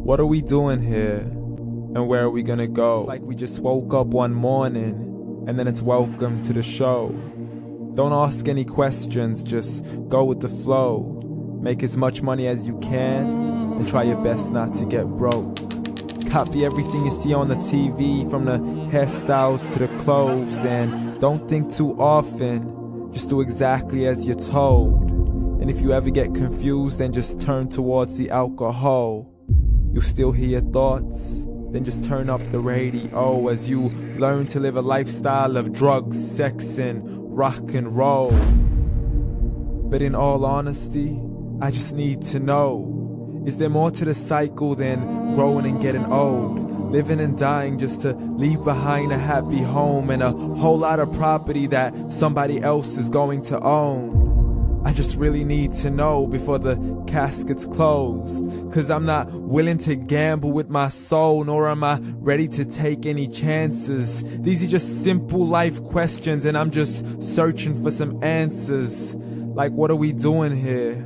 What are we doing here? And where are we gonna go? It's like we just woke up one morning, and then it's welcome to the show. Don't ask any questions, just go with the flow. Make as much money as you can, and try your best not to get broke. Copy everything you see on the TV, from the hairstyles to the clothes, and don't think too often, just do exactly as you're told. And if you ever get confused, then just turn towards the alcohol. You'll still hear your thoughts, then just turn up the radio as you learn to live a lifestyle of drugs, sex, and rock and roll. But in all honesty, I just need to know, is there more to the cycle than growing and getting old? Living and dying just to leave behind a happy home and a whole lot of property that somebody else is going to own. I just really need to know before the casket's closed, 'cause I'm not willing to gamble with my soul, nor am I ready to take any chances. These are just simple life questions, and I'm just searching for some answers. Like, what are we doing here?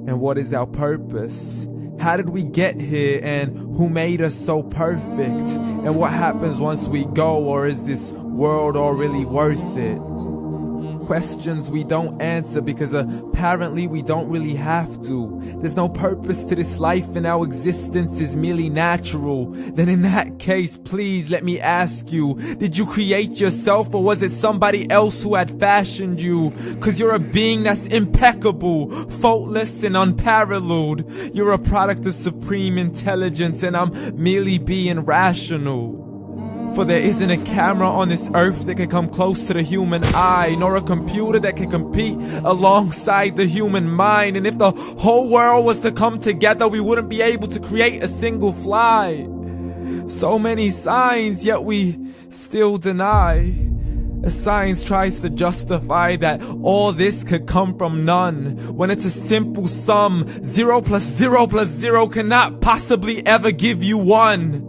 And what is our purpose? How did we get here, and who made us so perfect? And what happens once we go, or is this world all really worth it? Questions we don't answer because apparently we don't really have to. There's no purpose to this life and our existence is merely natural. Then in that case, please let me ask you, did you create yourself, or was it somebody else who had fashioned you? 'Cause you're a being that's impeccable, faultless and unparalleled. You're a product of supreme intelligence, and I'm merely being rational. For there isn't a camera on this earth that can come close to the human eye, nor a computer that can compete alongside the human mind. And if the whole world was to come together, we wouldn't be able to create a single fly. So many signs, yet we still deny. As science tries to justify that all this could come from none, when it's a simple sum. 0 plus 0 plus 0 cannot possibly ever give you 1.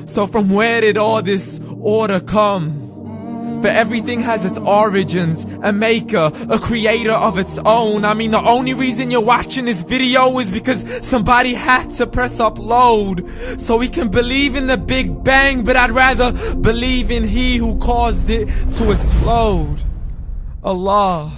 So from where did all this order come? For everything has its origins, a maker, a creator of its own. I mean, the only reason you're watching this video is because somebody had to press upload. So we can believe in the Big Bang, but I'd rather believe in He who caused it to explode. Allah,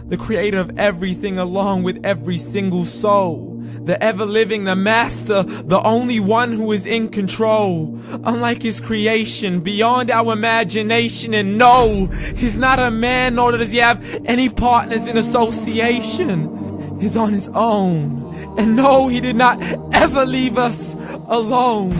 the creator of everything along with every single soul. The ever-living, the master, the only one who is in control. Unlike his creation, beyond our imagination. And no, he's not a man, nor does he have any partners in association. He's on his own. And no, he did not ever leave us alone.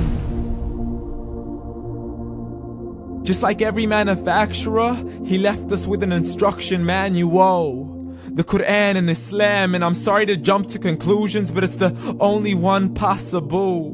Just like every manufacturer, he left us with an instruction manual. The Quran and Islam, and I'm sorry to jump to conclusions, but it's the only one possible.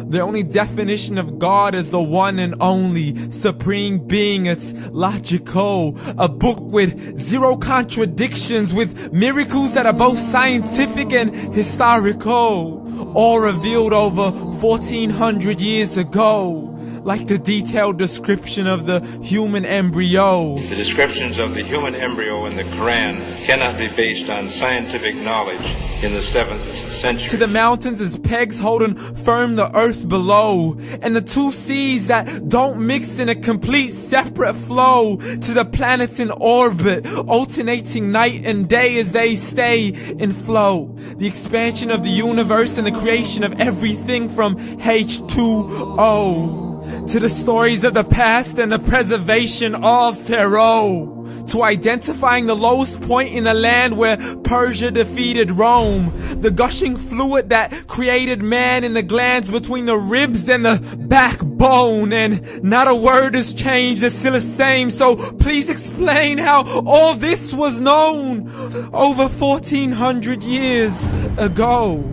The only definition of God is the one and only supreme being. It's logical. A book with 0 contradictions, with miracles that are both scientific and historical, all revealed over 1400 years ago. Like the detailed description of the human embryo. The descriptions of the human embryo in the Quran cannot be based on scientific knowledge in the 7th century. To the mountains as pegs holding firm the earth below, and the 2 seas that don't mix in a complete separate flow. To the planets in orbit, alternating night and day as they stay in flow. The expansion of the universe and the creation of everything from H2O. To the stories of the past and the preservation of Pharaoh. To identifying the lowest point in the land where Persia defeated Rome. The gushing fluid that created man in the glands between the ribs and the backbone. And not a word has changed, it's still the same. So please explain how all this was known over 1400 years ago.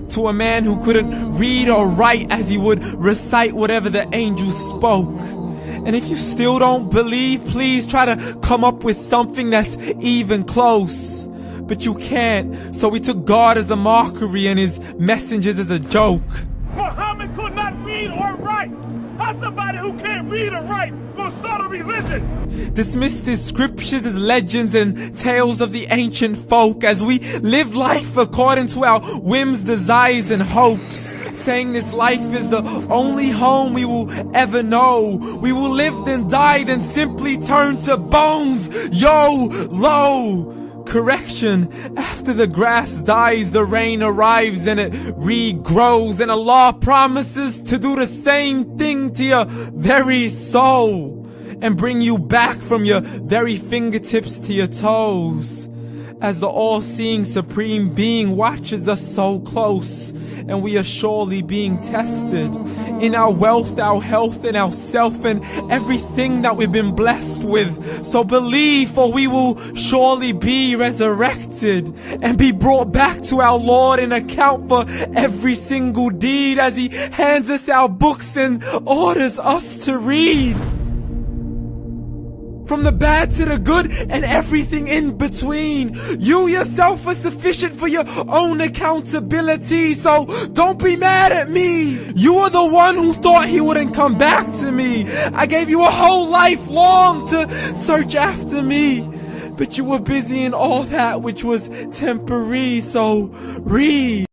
To a man who couldn't read or write, as he would recite whatever the angels spoke. And if you still don't believe, please try to come up with something that's even close. But you can't, so we took God as a mockery and his messengers as a joke. Muhammad could not read or write. How somebody who can't read or write gonna start a religion? Dismissed his scriptures as legends and tales of the ancient folk, as we live life according to our whims, desires, and hopes. saying this life is the only home we will ever know. We will live then die, then simply turn to bones. YOLO! Correction, after the grass dies, the rain arrives and it regrows, and Allah promises to do the same thing to your very soul and bring you back from your very fingertips to your toes, as the all-seeing supreme being watches us so close, and we are surely being tested in our wealth, our health, and our self, and everything that we've been blessed with. So believe, for we will surely be resurrected and be brought back to our Lord and account for every single deed, as He hands us our books and orders us to read. From the bad to the good and everything in between. You yourself are sufficient for your own accountability, so don't be mad at me. You are the one who thought He wouldn't come back to me. I gave you a whole life long to search after me, but you were busy in all that which was temporary, so read.